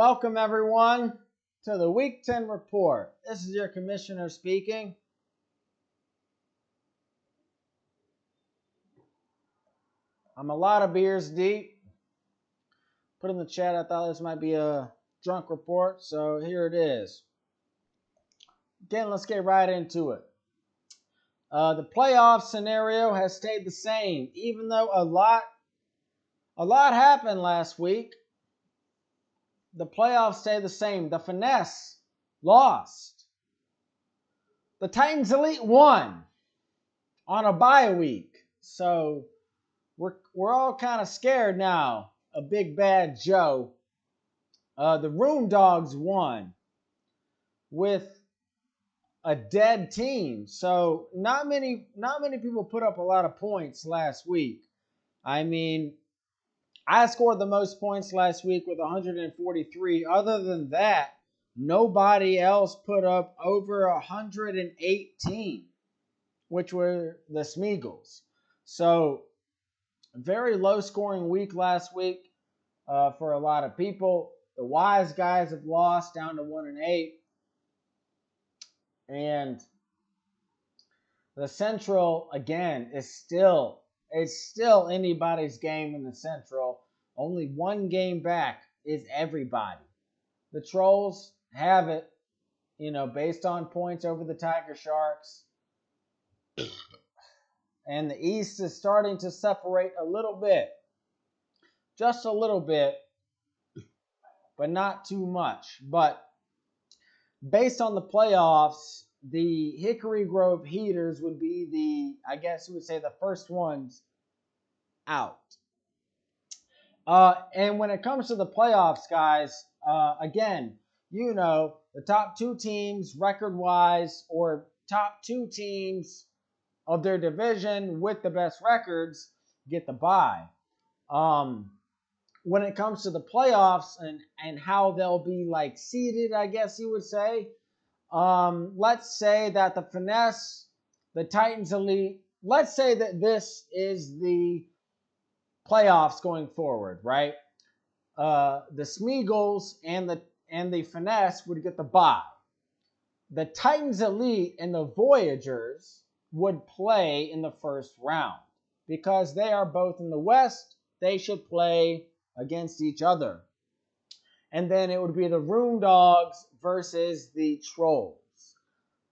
Welcome everyone to the Week 10 report. This is your commissioner speaking. I'm a lot of beers deep. Put in the chat, I thought this might be a drunk report, so here it is. Again, let's get right into it. The playoff scenario has stayed the same, even though a lot happened last week. The playoffs stay the same. The Finesse lost. The Titans Elite won on a bye week. So we're all kind of scared now of Big Bad Joe. The Room Dogs won with a dead team. So not many people put up a lot of points last week. I mean, I scored the most points last week with 143. Other than that, nobody else put up over 118, which were the Smeagol's. So, very low scoring week last week for a lot of people. The Wise Guys have lost down to 1-8. And the Central, again, it's still anybody's game in the Central. Only one game back is everybody. The Trolls have it, based on points over the Tiger Sharks. And the East is starting to separate a little bit. Just a little bit, but not too much. But based on the playoffs, the Hickory Grove Heaters would be the first ones out. And when it comes to the playoffs, guys, again, the top two teams record-wise, or top two teams of their division with the best records get the bye. When it comes to the playoffs and how they'll be seeded, I guess you would say, let's say that the Finesse, the Titans Elite, let's say that this is the playoffs going forward, right? The Smeagol's and the Finesse would get the bye. The Titans Elite and the Voyagers would play in the first round because they are both in the West. They should play against each other. And then it would be the Room Dogs versus the Trolls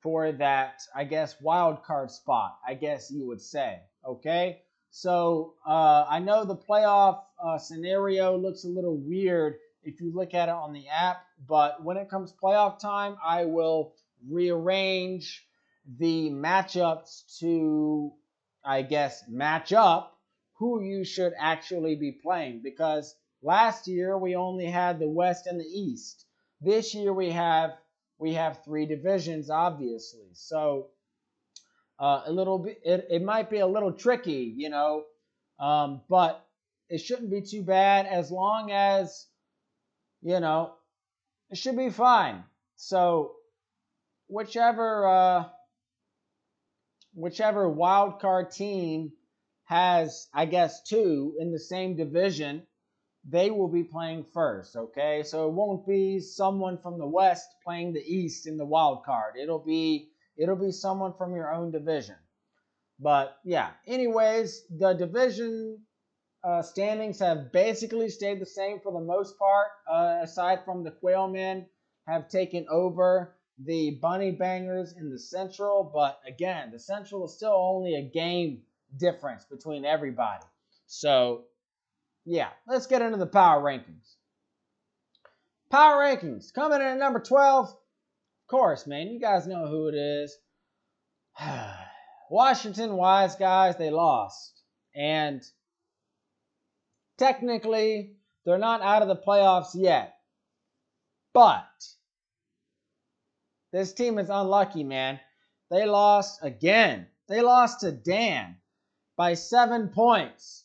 for that, I guess, wild card spot, I guess you would say. Okay? So I know the playoff scenario looks a little weird if you look at it on the app, but when it comes playoff time, I will rearrange the matchups to, I guess, match up who you should actually be playing, because last year we only had the West and the East. This year we have three divisions, obviously. So a little bit, it might be a little tricky, but it shouldn't be too bad as long as, it should be fine. So whichever wild card team has, I guess, two in the same division, they will be playing first, okay? So it won't be someone from the West playing the East in the wild card. It'll be someone from your own division. But yeah, anyways, the division standings have basically stayed the same for the most part, aside from the Quailmen have taken over the Bunny Bangers in the Central. But again, the Central is still only a game difference between everybody. So yeah, let's get into the power rankings. Power rankings coming in at number 12. Of course, man, you guys know who it is. Washington Wise Guys, they lost. And technically, they're not out of the playoffs yet. But this team is unlucky, man. They lost again. They lost to Dan by 7 points.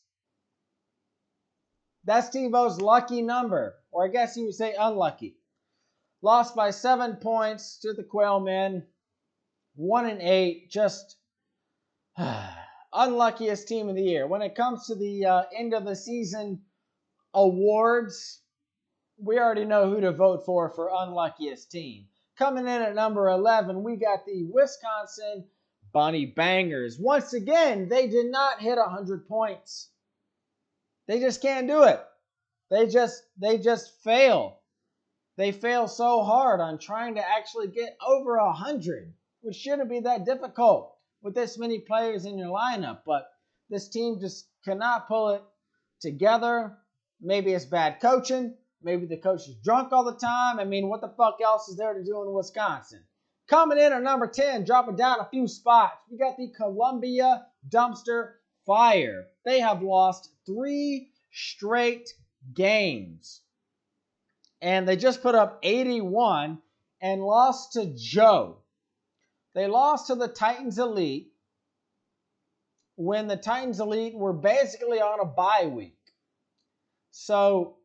That's Tebow's lucky number, or I guess you would say unlucky. Lost by 7 points to the Quailmen. 1-8, just unluckiest team of the year. When it comes to the end of the season awards, we already know who to vote for unluckiest team. Coming in at number 11, we got the Wisconsin Bunny Bangers. Once again, they did not hit 100 points. They just can't do it. They just fail. They fail so hard on trying to actually get over 100, which shouldn't be that difficult with this many players in your lineup. But this team just cannot pull it together. Maybe it's bad coaching. Maybe the coach is drunk all the time. I mean, what the fuck else is there to do in Wisconsin? Coming in at number 10, dropping down a few spots, we got the Columbia Dumpster Fire. They have lost 3 straight games. And they just put up 81 and lost to Joe. They lost to the Titans Elite when the Titans Elite were basically on a bye week. So,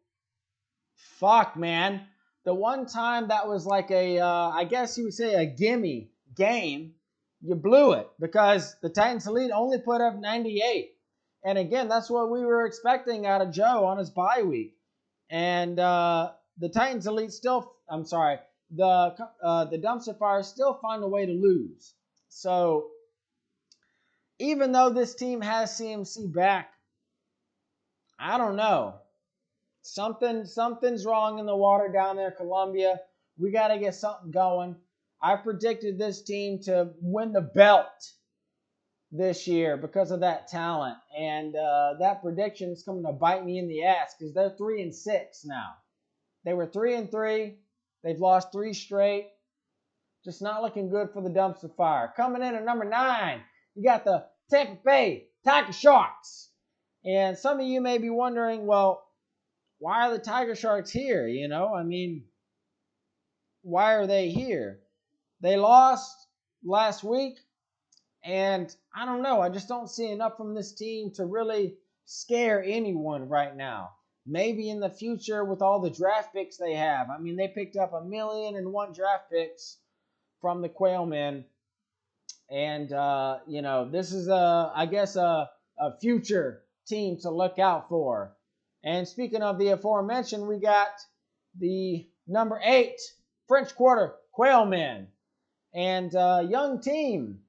fuck, man. The one time that was like I guess you would say a gimme game, you blew it because the Titans Elite only put up 98. And again, that's what we were expecting out of Joe on his bye week. And the Titans Elite the Dumpster Fire still find a way to lose. So even though this team has CMC back, I don't know. Something's wrong in the water down there, Columbia. We got to get something going. I predicted this team to win the belt this year because of that talent, and that prediction is coming to bite me in the ass because they're 3-6 now. They were 3-3. They've lost 3 straight. Just not looking good for the Dumpster Fire. Coming in at number 9, you got the Tampa Bay Tiger Sharks. And some of you may be wondering, well, why are the Tiger Sharks here? You know, I mean, why are they here? They lost last week, and I don't know. I just don't see enough from this team to really scare anyone right now. Maybe in the future with all the draft picks they have. I mean, they picked up 1,000,001 draft picks from the Quailmen. And, this is, I guess, a future team to look out for. And speaking of the aforementioned, we got the number 8 French Quarter Quailmen. And young team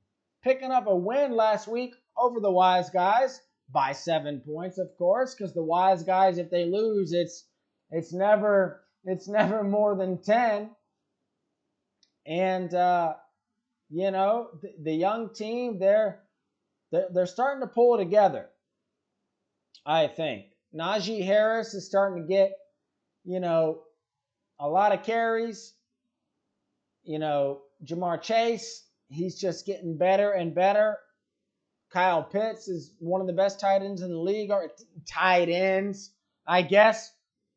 picking up a win last week over the Wise Guys by 7 points, of course, because the Wise Guys, if they lose, it's never more than 10. And the young team, they're starting to pull it together, I think. Najee Harris is starting to get, a lot of carries. Jamar Chase, he's just getting better and better. Kyle Pitts is one of the best tight ends in the league, or tight ends, I guess,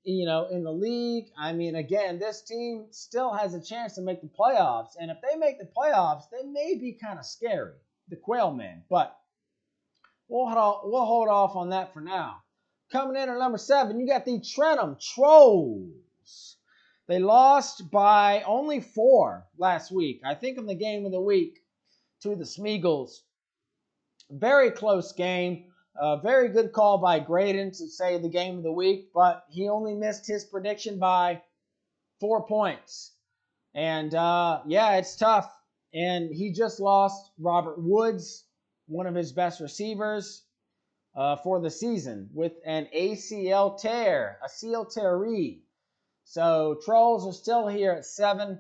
in the league. I mean, again, this team still has a chance to make the playoffs. And if they make the playoffs, they may be kind of scary, the Quailmen. But we'll hold off on that for now. Coming in at number 7, you got the Trentham Trolls. They lost by only 4 last week. I think in the game of the week to the Smeagol's. Very close game. Very good call by Graydon to say the game of the week, but he only missed his prediction by 4 points. And, it's tough. And he just lost Robert Woods, one of his best receivers, for the season with an ACL tear, a seal tearee. So Trolls are still here at 7,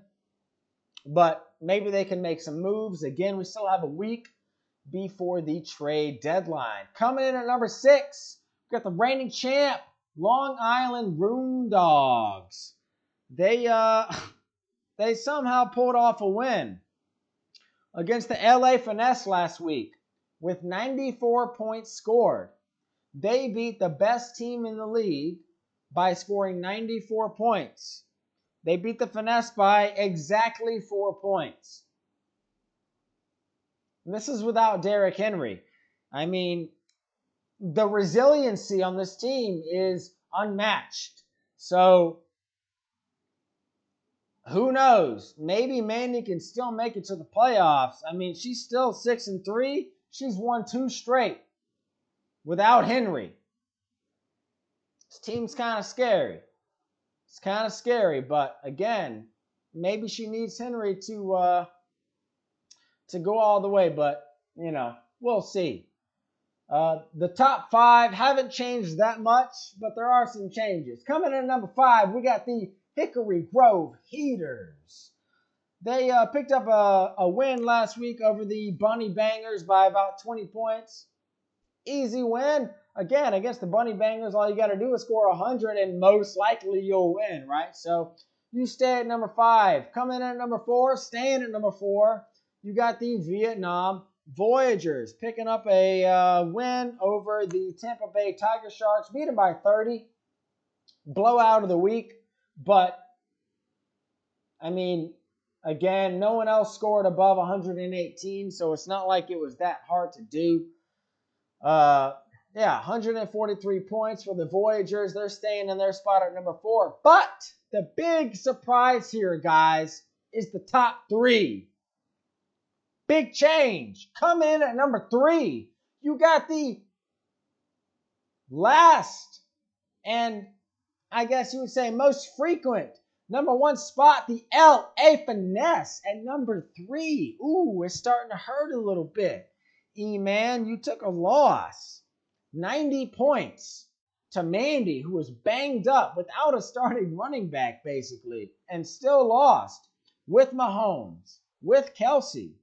but maybe they can make some moves. Again, we still have a week before the trade deadline. Coming in at number 6, we got the reigning champ, Long Island Roondogs. They somehow pulled off a win against the LA Finesse last week with 94 points scored. They beat the best team in the league by scoring 94 points. They beat the Finesse by exactly 4 points. And this is without Derrick Henry. I mean, the resiliency on this team is unmatched. So, who knows? Maybe Mandy can still make it to the playoffs. I mean, she's still 6-3. She's won 2 straight without Henry. This team's kind of scary. It's kind of scary, but again, maybe she needs Henry to go all the way, but we'll see. The top 5 haven't changed that much, but there are some changes. Coming in at number 5, we got the Hickory Grove Heaters. They picked up a win last week over the Bunny Bangers by about 20 points. Easy win. Again, against the Bunny Bangers, all you got to do is score 100, and most likely you'll win, right? So you stay at number 5. Coming in at number 4, staying at number 4, you got the Vietnam Voyagers picking up a win over the Tampa Bay Tiger Sharks, beat them by 30. Blowout of the week. But, I mean, again, no one else scored above 118, so it's not like it was that hard to do. 143 points for the Voyagers. They're staying in their spot at number 4. But the big surprise here, guys, is the top 3. Big change. Come in at number 3. You got the last and I guess you would say most frequent number 1 spot, the LA Finesse at number 3. Ooh, it's starting to hurt a little bit. E-Man, you took a loss. 90 points to Mandy, who was banged up without a starting running back, basically, and still lost with Mahomes, with Kelsey.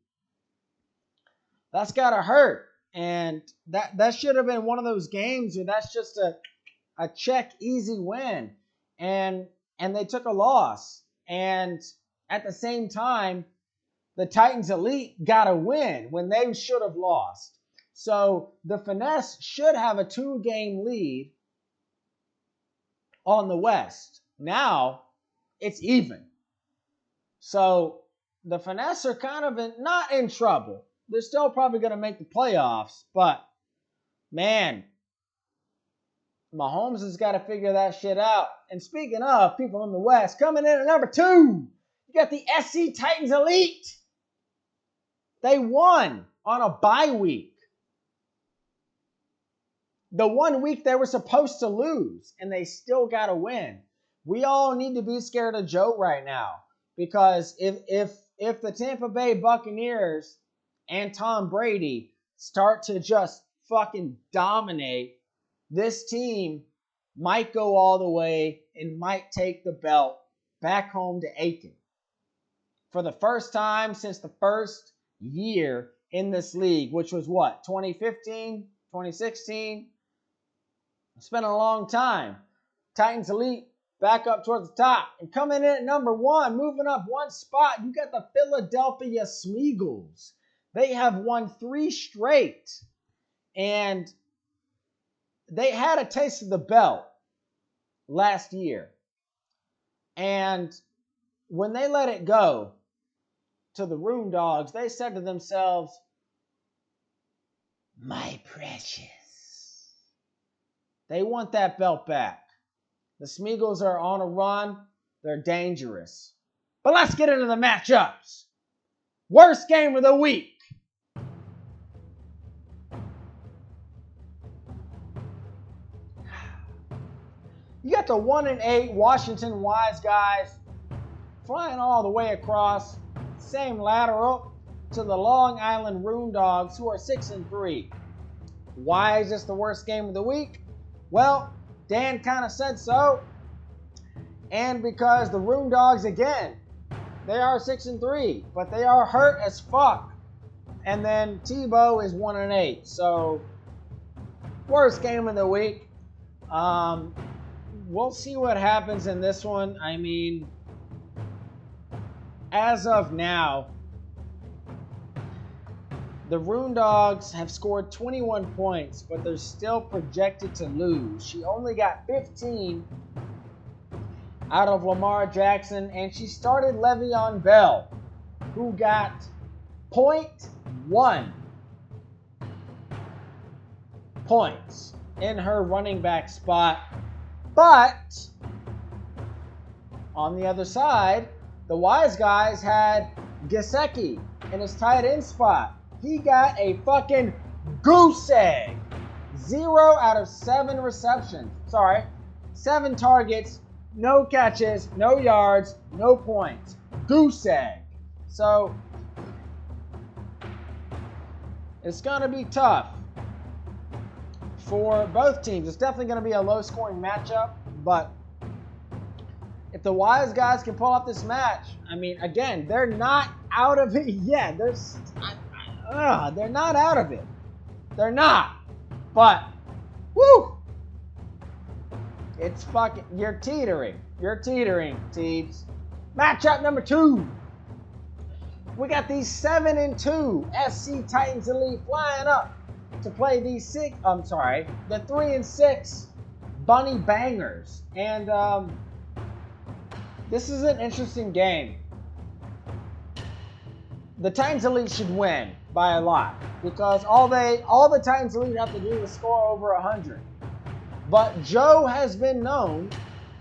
That's got to hurt. And that should have been one of those games where that's just a check easy win. And they took a loss. And at the same time, the Titans Elite got a win when they should have lost. So the Finesse should have a 2-game lead on the West. Now it's even. So the Finesse are kind of not in trouble. They're still probably going to make the playoffs, but man, Mahomes has got to figure that shit out. And speaking of people in the West, coming in at number 2, you got the SC Titans Elite. They won on a bye week. The 1 week they were supposed to lose, and they still got a win. We all need to be scared of Joe right now, because if the Tampa Bay Buccaneers and Tom Brady start to just fucking dominate, this team might go all the way and might take the belt back home to Aiken. For the first time since the first year in this league, which was what, 2015, 2016? It's been a long time. Titans Elite back up towards the top. And coming in at number 1, moving up 1 spot, you got the Philadelphia Smeagol's. They have won 3 straight. And they had a taste of the belt last year. And when they let it go to the Room Dogs, they said to themselves, my precious. They want that belt back. The Smeagol's are on a run. They're dangerous. But let's get into the matchups. Worst game of the week. You got the 1-8 Washington Wise Guys flying all the way across, same lateral, to the Long Island Room Dogs, who are 6-3. Why is this the worst game of the week? Well, Dan kind of said so, and because the Room Dogs, again, they are 6-3, but they are hurt as fuck. And then Tebow is 1-8, so worst game of the week. We'll see what happens in this one. I mean, as of now, the Room Dogs have scored 21 points, but they're still projected to lose. She only got 15 out of Lamar Jackson, and she started Le'Veon Bell, who got 0.1 points in her running back spot. But on the other side, the Wise Guys had Gesicki in his tight end spot. He got a fucking goose egg. 0 out of 7 receptions. 7 targets, no catches, no yards, no points. Goose egg. So it's going to be tough for both teams. It's definitely going to be a low-scoring matchup, but if the Wise guys can pull off this match, I mean, again, they're not out of it yet. They're not out of it. They're not. But, woo! It's fucking, you're teetering. You're teetering, Teebs. Matchup number 2. We got the 7-2 SC Titans Elite flying up to play the 3-6 Bunny Bangers. And this is an interesting game. The Titans Elite should win by a lot because all the Titans Elite have to do is score over 100. But Joe has been known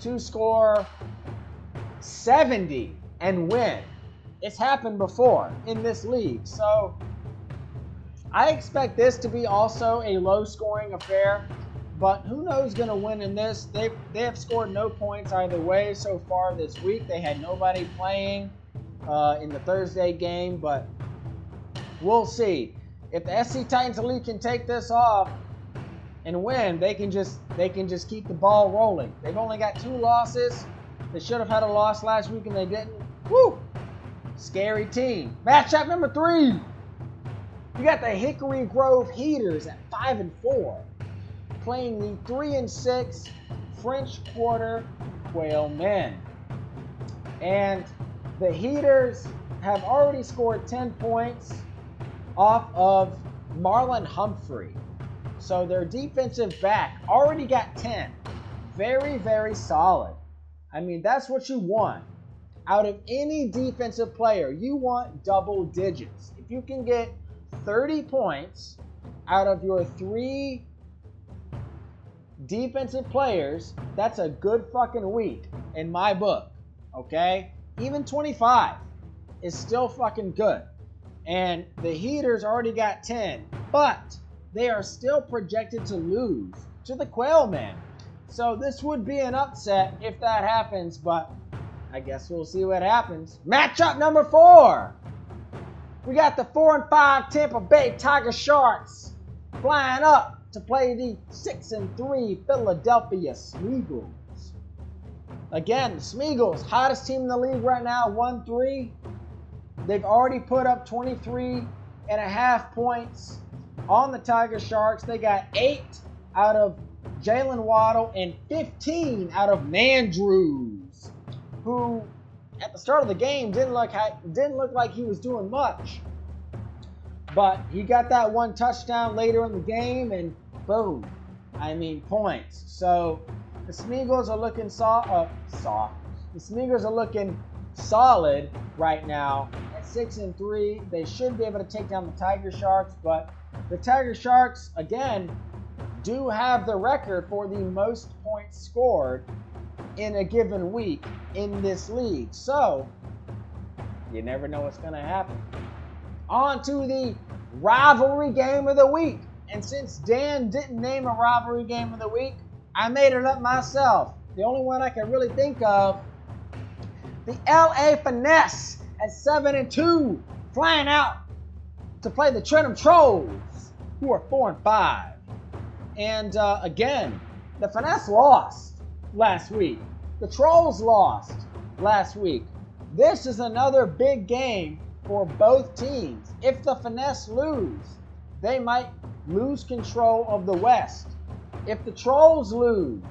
to score 70 and win. It's happened before in this league. So I expect this to be also a low-scoring affair. But who knows going to win in this? They have scored no points either way so far this week. They had nobody playing in the Thursday game, but we'll see. If the SC Titans Elite can take this off and win, they can just keep the ball rolling. They've only got 2 losses. They should have had a loss last week and they didn't. Woo! Scary team. Matchup number 3. You got the Hickory Grove Heaters at 5-4. Playing the 3-6 French Quarter Quail Men. And the Heaters have already scored 10 points off of Marlon Humphrey. So their defensive back already got 10. Very, very solid. I mean, that's what you want. Out of any defensive player, you want double digits. If you can get 30 points out of your 3 defensive players, that's a good fucking week in my book, okay? Even 25 is still fucking good. And the Heaters already got 10, but they are still projected to lose to the Quailmen. So this would be an upset if that happens, but I guess we'll see what happens. Matchup number 4. We got the 4-5 Tampa Bay Tiger Sharks flying up to play the 6-3 Philadelphia Smeagol's. Again, the Smeagol's, hottest team in the league right now, 1-3. They've already put up 23.5 points on the Tiger Sharks. They got 8 out of Jalen Waddle and 15 out of Mandrews, who at the start of the game didn't look like he was doing much. But he got that 1 touchdown later in the game, and boom, I mean points. So the Smeagol's are looking soft. The Smeagol's are looking solid right now at 6-3. They should be able to take down the Tiger Sharks, but the Tiger Sharks again do have the record for the most points scored in a given week in this league. So you never know what's going to happen. On to the rivalry game of the week. And since Dan didn't name a rivalry game of the week, I made it up myself. The only one I can really think of, the LA Finesse at 7-2, flying out to play the Trentham Trolls, who are 4-5. And again, the Finesse lost last week. The Trolls lost last week. This is another big game for both teams. If the Finesse lose, they might lose control of the West. If the Trolls lose,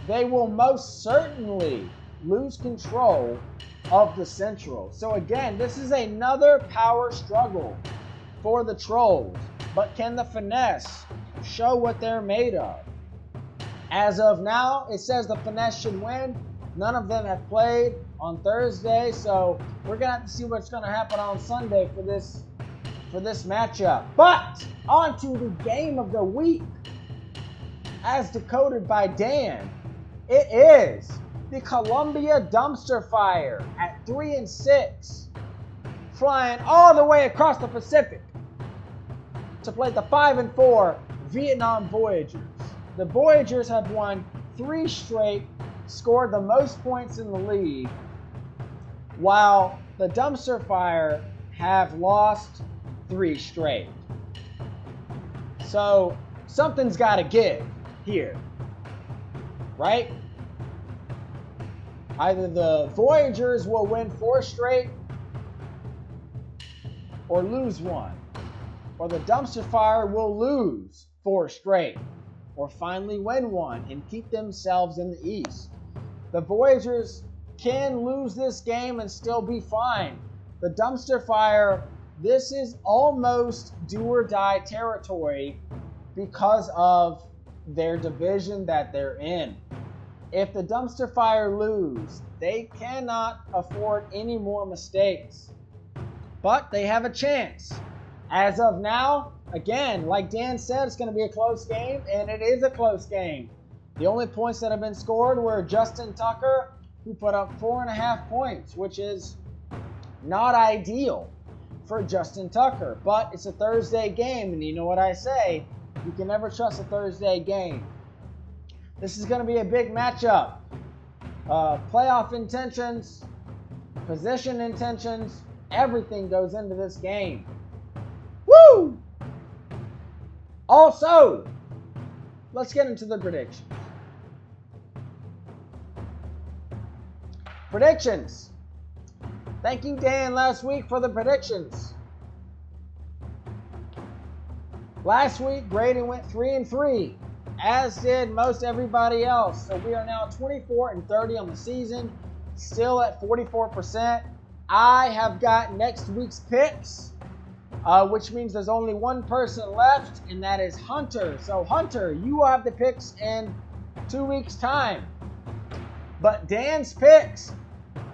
they will most certainly lose control of the Central. So again, this is another power struggle for the Trolls. But can the Finesse show what they're made of? As of now, it says the Finesse should win. None of them have played on Thursday, so we're going to have to see what's going to happen on Sunday for this matchup. But on to the game of the week, as decoded by Dan. It is the Columbia Dumpster Fire at 3-6, flying all the way across the Pacific to play the 5-4 Vietnam Voyagers. The Voyagers have won 3 straight scored the most points in the league, while the Dumpster Fire have lost 3 straight. So something's got to give here, right? Either the Voyagers will win 4 straight or lose 1, or the Dumpster Fire will lose 4 straight or finally win 1 and keep themselves in the East. The Voyagers can lose this game and still be fine. The Dumpster Fire, this is almost do or die territory because of their division that they're in. If the Dumpster Fire lose, they cannot afford any more mistakes. But they have a chance. As of now, again, like Dan said, it's going to be a close game, and it is a close game. The only points that have been scored were Justin Tucker, who put up 4.5 points, which is not ideal for Justin Tucker. But it's a Thursday game, and you know what I say, you can never trust a Thursday game. This is going to be a big matchup. Playoff intentions, position intentions, everything goes into this game. Woo! Also, let's get into the predictions. Predictions. Thank you, Dan, last week for the predictions. Last week, Graydon went 3-3, as did most everybody else. So we are now 24-30 on the season, still at 44%. I have got next week's picks, which means there's only one person left, and that is Hunter. So Hunter, you will have the picks in 2 weeks' time. But Dan's picks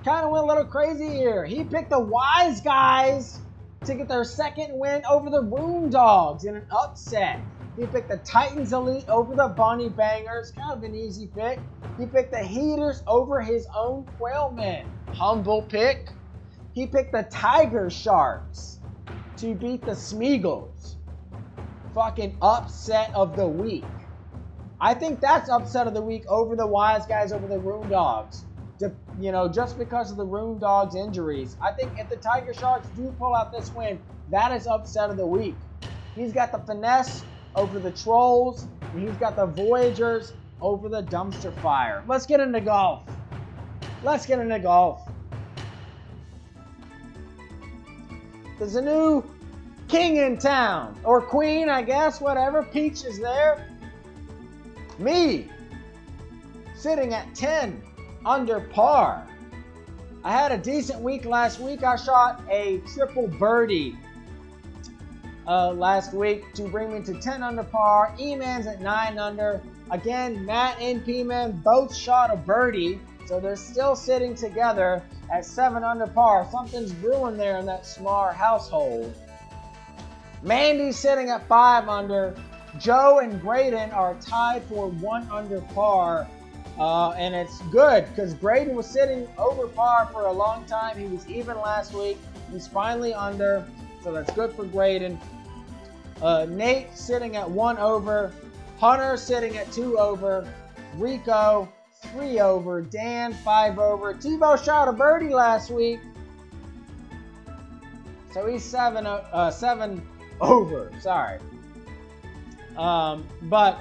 kind of went a little crazy here. He picked the Wise Guys to get their second win over the Room Dogs in an upset. He picked the Titans Elite over the Bunny Bangers, kind of an easy pick. He picked the Heaters over his own Quailmen, humble pick. He picked the Tiger Sharks to beat the Smeagol's, fucking upset of the week. I think that's upset of the week over the Wise Guys over the Room Dogs. Just because of the Room Dogs injuries. I think if the Tiger Sharks do pull out this win, that is upset of the week. He's got the Finesse over the Trolls, and he's got the Voyagers over the Dumpster Fire. Let's get into golf. There's a new king in town, or queen, I guess, whatever. Peach is there. Me, sitting at 10 under par. I had a decent week last week. I shot a triple birdie last week to bring me to 10 under par. E-Man's at 9 under. Again, Matt and P-Man both shot a birdie, so they're still sitting together at 7 under par. Something's brewing there in that Smar household. Mandy's sitting at 5 under. Joe and Graydon are tied for 1 under par. And it's good because Graydon was sitting over par for a long time. He was even last week. He's finally under, so that's good for Graydon. Nate sitting at 1 over. Hunter sitting at 2 over. Rico 3 over. Dan 5 over. Tebow shot a birdie last week, so he's 7 over. Sorry. But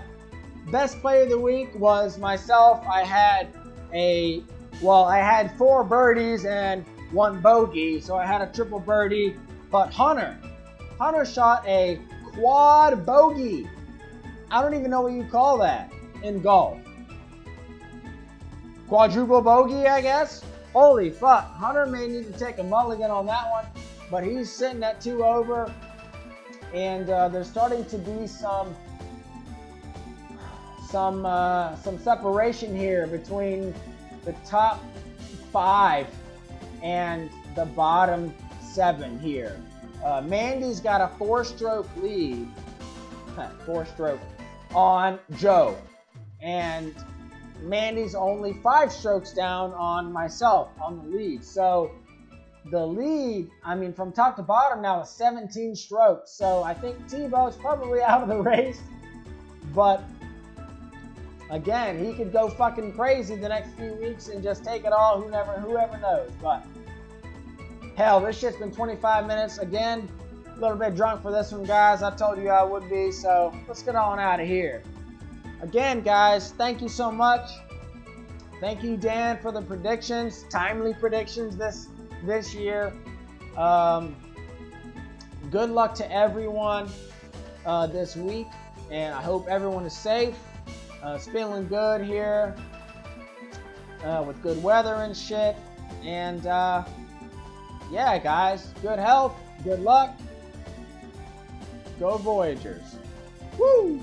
best play of the week was myself. I had 4 birdies and 1 bogey, so I had a triple birdie. But Hunter shot a quad bogey. I don't even know what you call that in golf. Quadruple bogey, I guess? Holy fuck. Hunter may need to take a mulligan on that one, but he's sitting at 2 over. And there's starting to be some separation here between the top 5 and the bottom 7 here. Mandy's got a 4-stroke lead, 4-stroke on Joe, and Mandy's only 5 strokes down on myself on the lead. So the lead, from top to bottom now is 17 strokes. So I think Tebow's probably out of the race, but again, he could go fucking crazy the next few weeks and just take it all. Whoever knows. But hell, this shit's been 25 minutes. Again, a little bit drunk for this one, guys. I told you I would be. So let's get on out of here. Again, guys, thank you so much. Thank you, Dan, for the predictions, timely predictions this year. Good luck to everyone this week, and I hope everyone is safe. It's feeling good here with good weather and shit. And yeah, guys, good health, good luck. Go Voyagers. Woo!